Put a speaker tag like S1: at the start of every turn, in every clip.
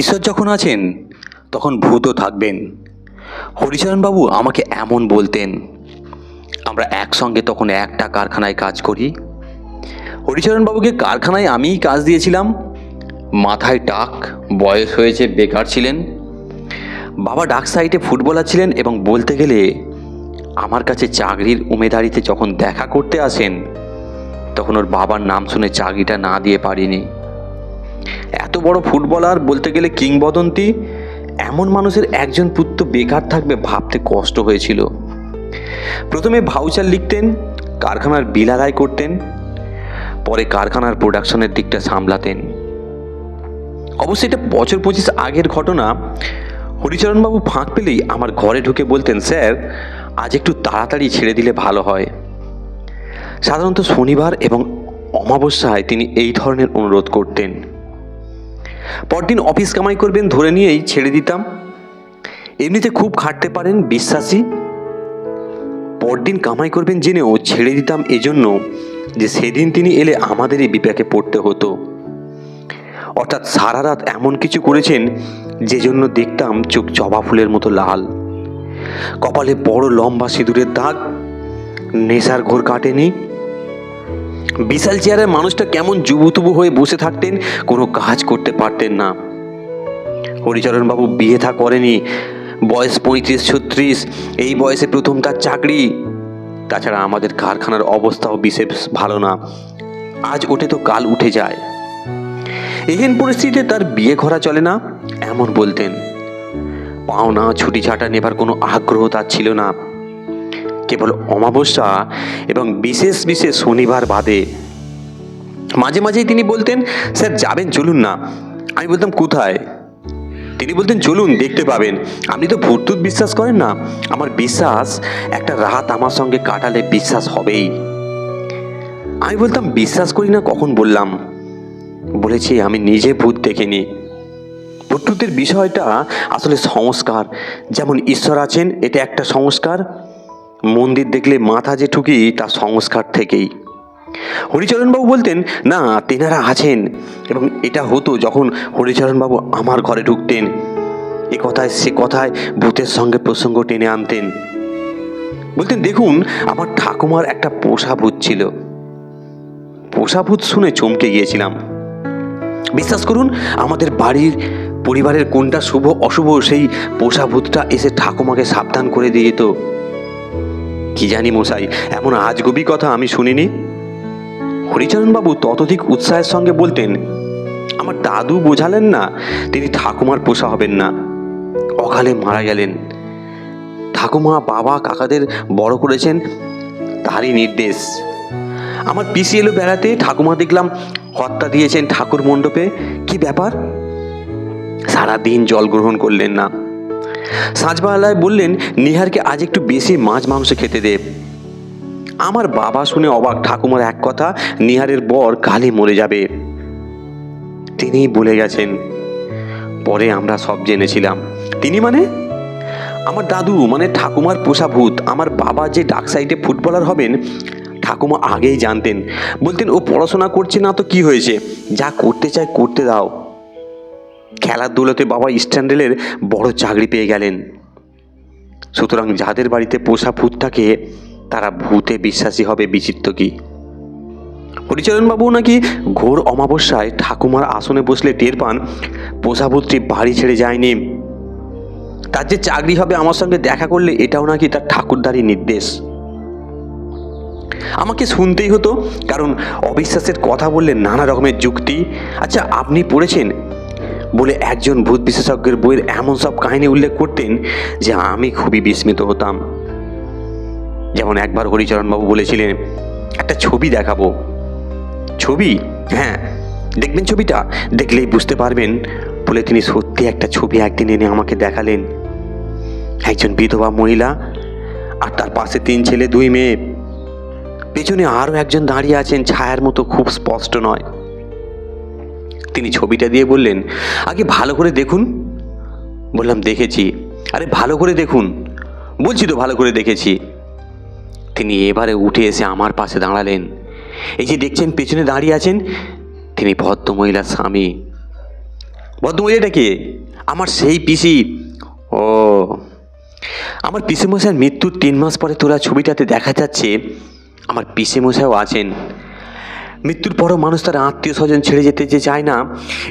S1: ঈশ্বর যখন আছেন তখন ভূতও থাকবেন। হরিচরণবাবু আমাকে এমন বলতেন। আমরা একসঙ্গে তখন একটা কারখানায় কাজ করি। হরিচরণবাবুকে কারখানায় আমিই কাজ দিয়েছিলাম। মাথায় টাক, বয়স হয়েছে, বেকার ছিলেন। বাবা ডাক সাইটে ফুটবলার ছিলেন এবং বলতে গেলে আমার কাছে চাকরির উমেদারিতে যখন দেখা করতে আসেন তখন ওর বাবার নাম শুনে চাকরিটা না দিয়ে পারিনি। এত বড় ফুটবলার, বলতে গেলে কিংবদন্তি, এমন মানুষের একজন পুত্র বেকার থাকবে ভাবতে কষ্ট হয়েছিল। প্রথমে ভাউচার লিখতেন, কারখানার বিল আদায় করতেন, পরে কারখানার প্রোডাকশনের দিকটা সামলাতেন। অবশ্যই এটা বছর 25 আগের ঘটনা। হরিচরণবাবু ফাঁক পেলেই আমার ঘরে ঢুকে বলতেন, স্যার আজ একটু তাড়াতাড়ি ছেড়ে দিলে ভালো হয়। সাধারণত শনিবার এবং অমাবস্যায় তিনি এই ধরনের অনুরোধ করতেন। পরদিন অফিস কামাই করবেন ধরে নিয়েই ছেড়ে দিতাম। এমনিতে খুব খাটতে পারেন, বিশ্বাসী। পরদিন কামাই করবেন জেনেও ছেড়ে দিতাম এজন্য যে সেদিন তিনি এলে আমাদেরই বিপাকে পড়তে হতো। অর্থাৎ সারা রাত এমন কিছু করেছেন যে জন্য দেখতাম চোখ জবা ফুলের মতো লাল, কপালে বড় লম্বা সিঁদুরের দাগ, নেশার ঘোর কাটেনি। বিশাল চেয়ারের মানুষটা কেমন জুবুতুবু হয়ে বসে থাকতেন, কোনো কাজ করতে পারতেন না। হরিচরণবাবু বিয়ে থা করেনি, বয়স 35-36, এই বয়সে প্রথম তার চাকরি। তাছাড়া আমাদের কারখানার অবস্থাও বিশেষ ভালো না, আজ ওঠে তো কাল উঠে যায়। এহেন পরিস্থিতিতে তার বিয়ে করা চলে না এমন বলতেন। পাওনা ছুটি ছাটা নেবার কোনো আগ্রহ তার ছিল না। কেবল অমাবস্যা এবং বিশেষ বিশেষ শনিবার বাদে। মাঝে মাঝেই তিনি বলতেন, স্যার যাবেন চলুন না। আমি বলতাম কোথায়? তিনি বলতেন, চলুন দেখতে পাবেন। আপনি তো ভূত বিশ্বাস করেন না, আমার বিশ্বাস একটা রাত আমার সঙ্গে কাটালে বিশ্বাস হবেই। আমি বলতাম, বিশ্বাস করি না কখন বললাম? বলেছি আমি নিজে ভূত দেখিনি। ভূতের বিষয়টা আসলে সংস্কার। যেমন ঈশ্বর আছেন, এটা একটা সংস্কার। মন্দির দেখলে মাথা যে ঠুকি, তা সংস্কার থেকেই। হরিচরণবাবু বলতেন, না তেনারা আছেন। এবং এটা হতো যখন হরিচরণবাবু আমার ঘরে ঢুকতেন। এ কথায় সে কথায় ভূতের সঙ্গে প্রসঙ্গ টেনে আনতেন। বলতেন, দেখুন আমার ঠাকুমার একটা পোষা ভূত ছিল। পোষা ভূত শুনে চমকে গিয়েছিলাম। বিশ্বাস করুন, আমাদের বাড়ির পরিবারের কোনটা শুভ অশুভ সেই পোষা ভূতটা এসে ঠাকুমাকে সাবধান করে দিয়ে যেত। কি জানি মশাই, এমন আজগুবি কথা আমি শুনিনি। হরিচরণবাবু ততোধিক উৎসাহের সঙ্গে বলতেন, আমার দাদু বোঝালেন না তিনি ঠাকুমার পোষা হবেন না, অকালে মারা গেলেন। ঠাকুমা বাবা কাকাদের বড় করেছেন, তারই নির্দেশ। আমার পিসি এলো বেড়াতে, ঠাকুমা দেখলাম হত্যা দিয়েছেন ঠাকুর মণ্ডপে। কি ব্যাপার? সারাদিন জল গ্রহণ করলেন না। সাঁঝবেলায় বললেন, নিহারকে আজ একটু বেশি মাছ মাংস খেতে দে। আমার বাবা শুনে অবাক। ঠাকুমার এক কথা, নিহারের বর কালই মরে যাবে, তিনিই বলে গেছেন। পরে আমরা সব জেনেছিলাম। তিনি মানে? আমার দাদু, মানে ঠাকুমার পোষা ভূত। আমার বাবা যে ডাক সাইডে ফুটবলার হবেন ঠাকুমা আগেই জানতেন। বলতেন, ও পড়াশোনা করছে না তো কি হয়েছে, যা করতে চায় করতে দাও। খেলাধুলোতে বাবা স্ট্যান্ডেলের বড় চাকরি পেয়ে গেলেন। সুতরাং যাদের বাড়িতে পোষা ভূত থাকে তারা ভূতে বিশ্বাসী হবে, বিচিত্র কি? হরিচরণবাবু নাকি ঘোর অমাবস্যায় ঠাকুমার আসনে বসলে টের পান পোষা ভূতটি বাড়ি ছেড়ে যায়নি। তার যে চাকরি হবে আমার সঙ্গে দেখা করলে এটাও নাকি তার ঠাকুরদারই নির্দেশ। আমাকে শুনতেই হতো, কারণ অবিশ্বাসের কথা বললে নানা রকমের যুক্তি। আচ্ছা আপনি পড়েছেন বলে একজন ভূত বিশেষজ্ঞের বইয়ের এমন সব কাহিনী উল্লেখ করতেন যে আমি খুবই বিস্মিত হতাম। যেমন একবার হরিচরণবাবু বলেছিলেন, একটা ছবি দেখাবো। ছবি? হ্যাঁ, দেখবেন ছবিটা, দেখলেই বুঝতে পারবেন বলে তিনি সত্যি একটা ছবি একদিন এনে আমাকে দেখালেন। একজন বিধবা মহিলা আর তার পাশে 3 ছেলে 2 মেয়ে। পেছনে আরও একজন দাঁড়িয়ে আছেন, ছায়ার মতো, খুব স্পষ্ট নয়। তিনি ছবিটা দিয়ে বললেন, আগে ভালো করে দেখুন। বললাম, দেখেছি। আরে ভালো করে দেখুন। বলছি তো ভালো করে দেখেছি। তিনি এবারে উঠে এসে আমার পাশে দাঁড়ালেন। এই যে দেখছেন পেছনে দাঁড়িয়ে আছেন, তিনি ভদ্রমহিলার স্বামী। ভদ্রমহিলাটা কে? আমার সেই পিসি। ও, আমার পিসেমশাইয়ের মৃত্যুর 3 মাস পরে তোলা ছবিটাতে দেখা যাচ্ছে আমার পিসেমশাইও আছেন। মৃত্যুর পরও মানুষ তার আত্মীয় স্বজন ছেড়ে যেতে যে চায় না,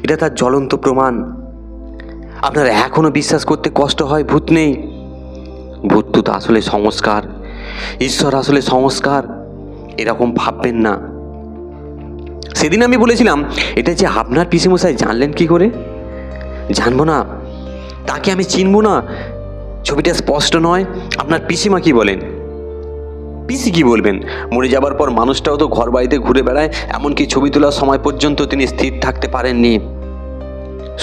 S1: এটা তার জ্বলন্ত প্রমাণ। আপনার এখনও বিশ্বাস করতে কষ্ট হয় ভূত নেই? ভূত তো আসলে সংস্কার, ঈশ্বর আসলে সংস্কার, এরকম ভাববেন না। সেদিন আমি বলেছিলাম এটা যে আপনার পিসেমশাই জানলেন কি করে? জানবো না, তাকে আমি চিনবো না, ছবিটা স্পষ্ট নয়। আপনার পিসিমা কি বলেন? পিসি কি বলবেন? মরে যাবার পর মানুষটাও তো ঘর বাড়িতে ঘুরে বেড়ায়, এমনকি ছবি তোলার সময় পর্যন্ত তিনি স্থির থাকতে পারেননি।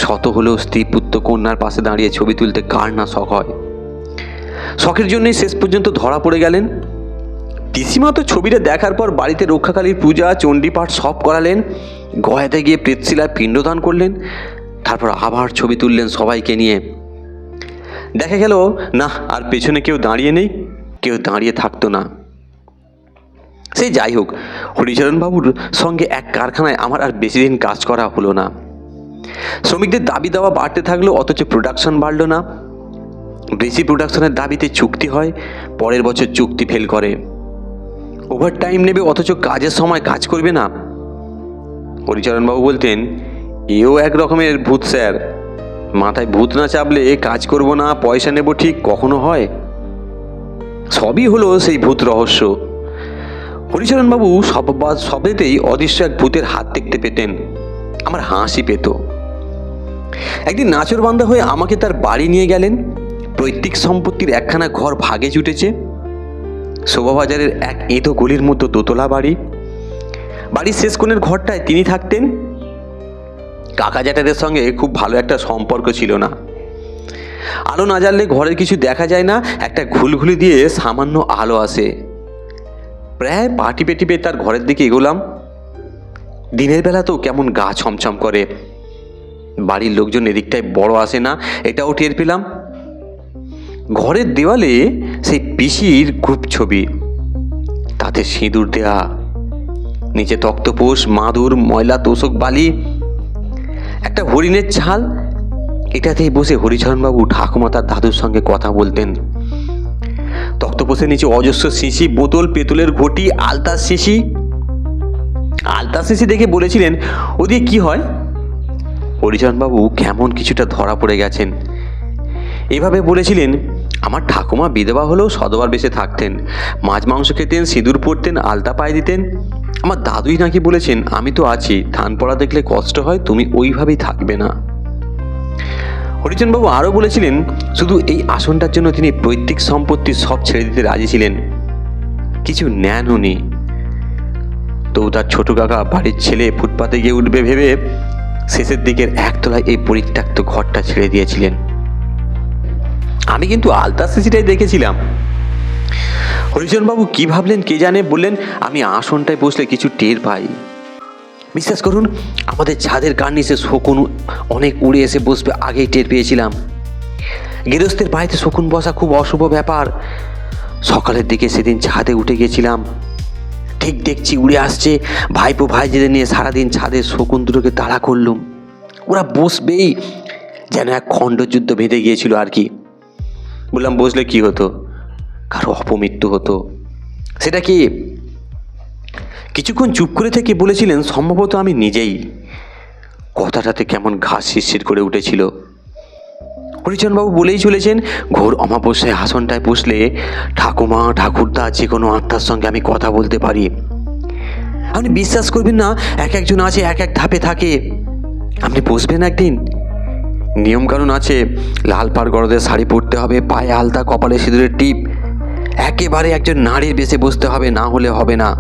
S1: শত হলেও স্ত্রী পুত্র কন্যার পাশে দাঁড়িয়ে ছবি তুলতে কার না শখ হয়? শখের জন্যই শেষ পর্যন্ত ধরা পড়ে গেলেন। পিসিমা তো ছবিটা দেখার পর বাড়িতে রক্ষাকালীর পূজা, চণ্ডীপাঠ সব করালেন, গয়াতে গিয়ে প্রেতশিলায় পিণ্ডদান করলেন, তারপর আবার ছবি তুললেন সবাইকে নিয়ে। দেখা গেল না, আর পেছনে কেউ দাঁড়িয়ে নেই, কেউ দাঁড়িয়ে থাকতো না। সে যাই হোক, হরিচরণবাবুর সঙ্গে এক কারখানায় আমার আর বেশি দিন কাজ করা হলো না। শ্রমিকদের দাবি দাওয়া বাড়তে থাকলো, অথচ প্রোডাকশন বাড়লো না। বেশি প্রোডাকশনের দাবিতে চুক্তি হয়, পরের বছর চুক্তি ফেল করে। ওভার টাইম নেবে, অথচ কাজের সময় কাজ করবে না। হরিচরণবাবু বলতেন, এও এক রকমের ভূত স্যার, মাথায় ভূত না চাপলে কাজ করব না, পয়সা নেব ঠিক কখনো হয়? সবই হলো সেই ভূত রহস্য। হরিচরণবাবু সবেতেই অদৃশ্য এক ভূতের হাত দেখতে পেতেন, আমার হাসি পেত। একদিন নাচরবান্ধা হয়ে আমাকে তার বাড়ি নিয়ে গেলেন। পৈতৃক সম্পত্তির একখানা ঘর ভাগে জুটেছে, শোভাবাজারের এক এঁতো গলির মতো দোতলা বাড়ি। বাড়ির শেষ কোণের ঘরটায় তিনি থাকতেন। কাকা জ্যাঠাদের সঙ্গে খুব ভালো একটা সম্পর্ক ছিল না। আলো না জ্বাললে ঘরের কিছু দেখা যায় না, একটা ঘুলঘুলি দিয়ে সামান্য আলো আসে। প্রায় পা টিপে টিপে তার ঘরের দিকে এগোলাম। দিনের বেলা তো কেমন গা ছমছম করে। বাড়ির লোকজন এদিকটায় বড় আসে না, এটাও টের পেলাম। ঘরের দেওয়ালে সেই পিসির গ্রুপ ছবি, তাতে সিঁদুর দেয়া, নিচে তক্তপোষ, মাদুর, ময়লা তোষক বালি, একটা হরিণের ছাল। এটাতেই বসে হরিচরণবাবু ঠাকুমা তার দাদুর সঙ্গে কথা বলতেন। তক্তপোষের নিচে অজস্র শিশি, বোতল, পেতলের ঘটি, আলতা শিশি। আলতা শিশি দেখে বলেছিলেন, ওদিকে কি হয়? হরিচরণবাবু কেমন কিছুটা ধরা পড়ে গেছেন। এভাবে বলেছিলেন, আমার ঠাকুমা বিধবা হলেও সধবার বেশে থাকতেন, মাছ মাংস খেতেন, সিঁদুর পরতেন, আলতা পায়ে দিতেন। আমার দাদুই নাকি বলেছেন, আমি তো আছি, ধান পড়া দেখলে কষ্ট হয়, তুমি ওইভাবেই থাকবে না। হরিচরণবাবু আরও বলেছিলেন, শুধু এই আসনটার জন্য তিনি পৈতৃক সম্পত্তি সব ছেড়ে দিতে রাজি ছিলেন, কিছু নেন উনি। তো তার ছোট কাকা বাড়ির ছেলে ফুটপাতে গিয়ে উঠবে ভেবে শেষের দিকের একতলায় এই পরিত্যক্ত ঘরটা ছেড়ে দিয়েছিলেন। আমি কিন্তু আলতা শিশিটাই দেখেছিলাম। হরিচরণবাবু কি ভাবলেন কে জানে, বললেন, আমি আসনটায় বসলে কিছু টের পাই। বিশ্বাস করুন, আমাদের ছাদের কার্নিসে শকুন অনেক উড়ে এসে বসবে আগেই টের পেয়েছিলাম। গৃহস্থের বাড়িতে শকুন বসা খুব অশুভ ব্যাপার। সকালের দিকে সেদিন ছাদে উঠে গেছিলাম, ঠিক দেখছি উড়ে আসছে। ভাইপো ভাইজিদের নিয়ে সারাদিন ছাদে শকুন দুটোকে তাড়া করলুম। ওরা বসবেই, যেন এক খণ্ডযুদ্ধ বেঁধে গিয়েছিল আর কি। বললাম, বসলে কি হতো? কারো অপমৃত্যু হতো। সেটা কি? কিছুক্ষণ চুপ করে থেকে বলেছিলেন, সম্ভবত আমি নিজেই। কথাটাতে কেমন ঘাস শিরশির করে উঠেছিল। হরিচরণবাবু বলেই চলেছেন, ঘোর অমাবস্যায় আসনটায় বসলে ঠাকুমা, ঠাকুরদা, যে কোনো আত্মার সঙ্গে আমি কথা বলতে পারি। আপনি বিশ্বাস করবেন না, এক একজন আছে এক এক ধাপে থাকে। আপনি বসবেন একদিন, নিয়মকানুন আছে, লাল পাড় গরদের শাড়ি পরতে হবে, পায়ে আলতা, কপালে সিঁদুরের টিপ, একেবারে একজন নারীর বেশে বসতে হবে, না হলে হবে না।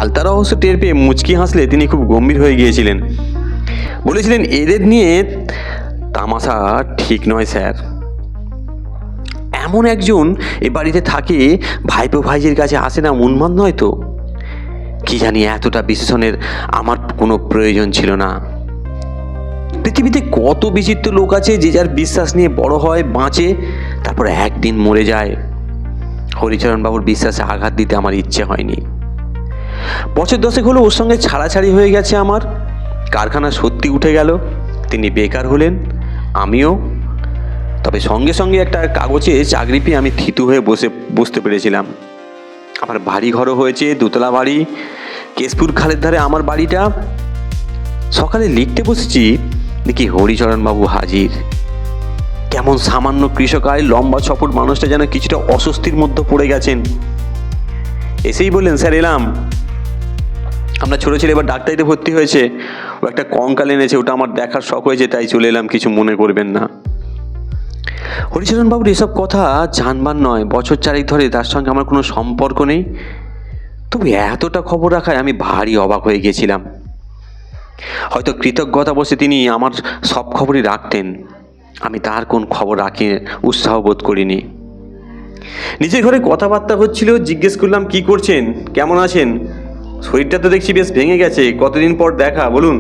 S1: আলতা রহস্য টের পেয়ে মুচকি হাসলে তিনি খুব গম্ভীর হয়ে গিয়েছিলেন। বলেছিলেন, এদের নিয়ে তামাশা ঠিক নয় স্যার। এমন একজন এ বাড়িতে থাকে, ভাইপো ভাইজির কাছে আসে না, উন্মাদ নয় তো? কি জানি, এতটা বিশেষণের আমার কোনো প্রয়োজন ছিল না। পৃথিবীতে কত বিচিত্র লোক আছে, যে যার বিশ্বাস নিয়ে বড় হয়, বাঁচে, তারপর একদিন মরে যায়। হরিচরণবাবুর বিশ্বাসে আঘাত দিতে আমার ইচ্ছে হয়নি। বছর 10 হলো ওর সঙ্গে ছাড়াছাড়ি হয়ে গেছে আমার। কারখানা সত্যি উঠে গেল, তিনি বেকার হলেন, আমিও। তবে সঙ্গে সঙ্গে একটা কাগজে চাকরি পেয়ে আমি থিতু হয়ে বসতে পেরেছিলাম। আমার বাড়ি ঘরও হয়েছে, দোতলা বাড়ি, কেশপুর খালের ধারে আমার বাড়িটা। সকালে লিখতে বসেছি, দেখি হরিচরণবাবু হাজির। কেমন সামান্য কৃষক আয় লম্বা ছপট মানুষটা যেন কিছুটা অস্বস্তির মধ্যে পড়ে গেছেন। এসেই বললেন, স্যার এলাম। আমরা ছোটো ছেলে এবার ডাক্তারিতে ভর্তি হয়েছে, ও একটা কঙ্কাল এনেছে, ওটা আমার দেখার শখ হয়েছে, তাই চলে এলাম, কিছু মনে করবেন না। হরিচরণবাবুর এসব কথা জানবার নয়, বছর চারেক ধরে তার সঙ্গে আমার কোনো সম্পর্ক নেই, তবে এতটা খবর রাখায় আমি ভারী অবাক হয়ে গেছিলাম। হয়তো কৃতজ্ঞতা বসে তিনি আমার সব খবরই রাখতেন, আমি তার কোন খবর রাখি উৎসাহ বোধ করিনি। নিজের ঘরে কথাবার্তা হচ্ছিল, জিজ্ঞেস করলাম, কি করছেন, কেমন আছেন? শরীরটা তো দেখছি বেশ ভেঙে গেছে, কতদিন পর দেখা, বলুন।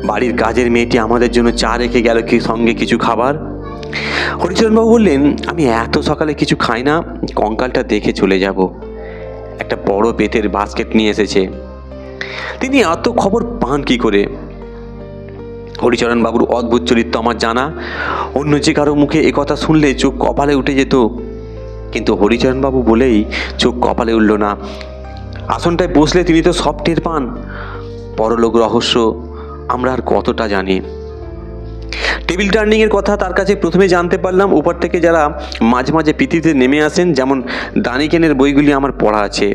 S1: বাড়ির কাজের মেয়েটি আমাদের জন্য চা রেখে গেল, কি সঙ্গে কিছু খাবার। হরিচরণবাবু বললেন, আমি এত সকালে কিছু খাই না, কঙ্কালটা দেখে চলে যাব। একটা বড় বেতের বাস্কেট নিয়ে এসেছে। তিনি এত খবর পান কি করে? হরিচরণবাবুর অদ্ভুত চরিত্র আমার জানা, অন্য যে কারো মুখে একথা শুনলে চোখ কপালে উঠে যেত, কিন্তু হরিচরণবাবু বলেই চোখ কপালে উঠল না। আসনটায় বসলে তিনি তো সব টের পান। পরলোক রহস্য আমরা আর কতটা জানি। টেবিল টার্নিংয়ের কথা তার কাছে প্রথমে জানতে পারলাম। উপর থেকে যারা মাঝে মাঝে পৃথিবীতে নেমে আসেন, যেমন দানিকেনের বইগুলি আমার পড়া আছে।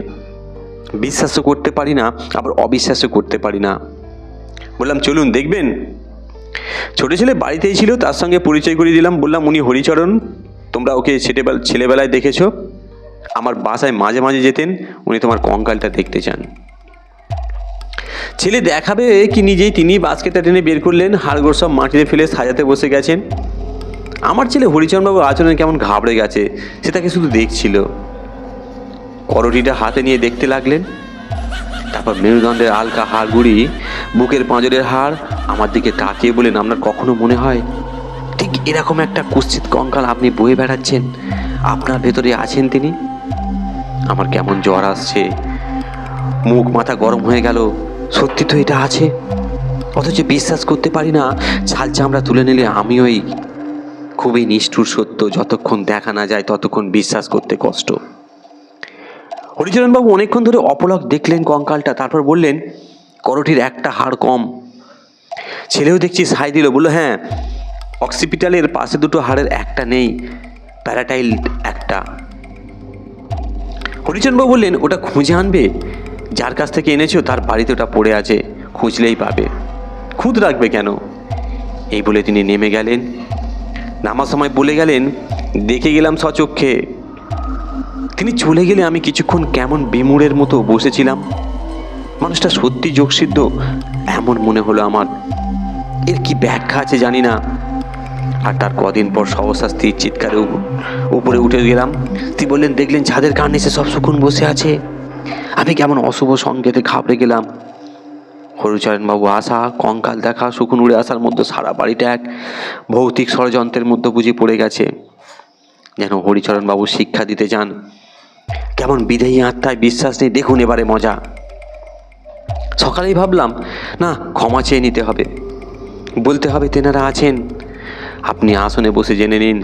S1: বিশ্বাসও করতে পারি না, আবার অবিশ্বাসও করতে পারি না। বললাম, চলুন দেখবেন। ছোটো ছেলে বাড়িতেই ছিল, তার সঙ্গে পরিচয় করিয়ে দিলাম। বললাম, উনি হরিচরণ, তোমরা ওকে ছেলেবেলায় দেখেছো, আমার বাসায় মাঝে মাঝে যেতেন, উনি তোমার কঙ্কালটা দেখতে চান। ছেলে দেখাবে কি নিজেই তিনি বাস্কেটটা টেনে বের করলেন, হাড়গোড় সব মাটিতে ফেলে সাজাতে বসে গেছেন। আমার ছেলে হরিচরণবাবু আচরণে কেমন ঘাবড়ে গেছে, সে তাকে শুধু দেখছিল। করটিটা হাতে নিয়ে দেখতে লাগলেন। তারপর মেরুদণ্ডের হালকা হাড়গুড়ি, বুকের পাঁজরের হাড় আমার দিকে তাকিয়ে বলেন, আপনার কখনো মনে হয় ঠিক এরকম একটা কুৎসিত কঙ্কাল আপনি বয়ে বেড়াচ্ছেন, আপনার ভেতরে আছেন তিনি? আমার কেমন জ্বর আসছে, মুখ মাথা গরম হয়ে গেল। সত্যি তো এটা আছে, অথচ বিশ্বাস করতে পারি না। ছাল চামড়া তুলে নিলে আমিও খুবই নিষ্ঠুর সত্য, যতক্ষণ দেখা না যায় ততক্ষণ বিশ্বাস করতে কষ্ট। হরিচরণবাবু অনেকক্ষণ ধরে অপলক দেখলেন কঙ্কালটা, তারপর বললেন, করটির একটা হাড় কম। ছেলেও দেখছি সাই দিল, বললো, হ্যাঁ, অক্সিপিটালের পাশে দুটো হাড়ের একটা নেই, প্যারাটাইল একটা। হরিচরণবাবু বললেন, ওটা খুঁজে আনবে, যার কাছ থেকে এনেছো তার বাড়িতে ওটা পড়ে আছে, খুঁজলেই পাবে, খুঁত রাখবে কেন? এই বলে তিনি নেমে গেলেন। নামার সময় বলে গেলেন, দেখে গেলাম সচক্ষে। তিনি চলে গেলে আমি কিছুক্ষণ কেমন বিমূঢ়ের মতো বসেছিলাম। মানুষটা সত্যি যোগসিদ্ধ এমন মনে হলো আমার। এর কি ব্যাখ্যা আছে জানি না। আর তার কদিন পর সহসা স্ত্রীর চিৎকারে উপরে উঠে গেলাম। তিনি বললেন, দেখলেন ছাদের কার্নিসে সব শকুন বসে আছে। আমি কেমন অশুভ সংকেতে ঘাবড়ে গেলাম। হরিচরণবাবু আসা, কঙ্কাল দেখা, শকুন উড়ে আসার মধ্যে সারা বাড়িটা এক ভৌতিক ষড়যন্ত্রের মধ্যে বুঝি পড়ে গেছে। যেন হরিচরণবাবু শিক্ষা দিতে চান, কেমন বিদেহী আত্মায় বিশ্বাস নেই, দেখুন এবারে মজা। সকালেই ভাবলাম, না, ক্ষমা চেয়ে নিতে হবে, বলতে হবে তেনারা আছেন, আপনি আসনে বসে জেনে নিন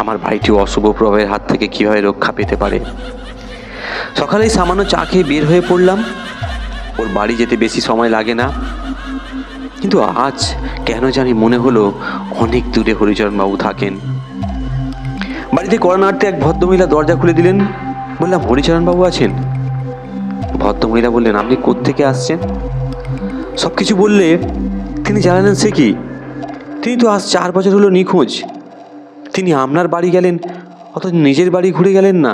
S1: আমার ভাইটি অশুভ প্রভাবের হাত থেকে কীভাবে রক্ষা পেতে পারে। সকালেই সামান্য চা খেয়ে বের হয়ে পড়লাম। ওর বাড়ি যেতে বেশি সময় লাগে না, কিন্তু আজ কেন জানি মনে হলো অনেক দূরে হরিচরণবাবু থাকেন। বাড়িতে কড়া নাড়তে এক ভদ্রমহিলা দরজা খুলে দিলেন। বললাম, হরিচরণবাবু আছেন? ভদ্রমহিলা বললেন, আপনি কোত্থেকে আসছেন? সব কিছু বললে তিনি জানালেন, সে কি, তিনি তো আজ 4 বছর হলো নিখোঁজ। তিনি আপনার বাড়ি গেলেন, অথচ নিজের বাড়ি ঘুরে গেলেন না।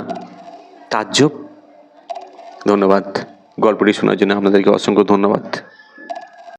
S1: তাজ্জব। ধন্যবাদ, গল্পটি শোনার জন্য আপনাদেরকে অসংখ্য ধন্যবাদ।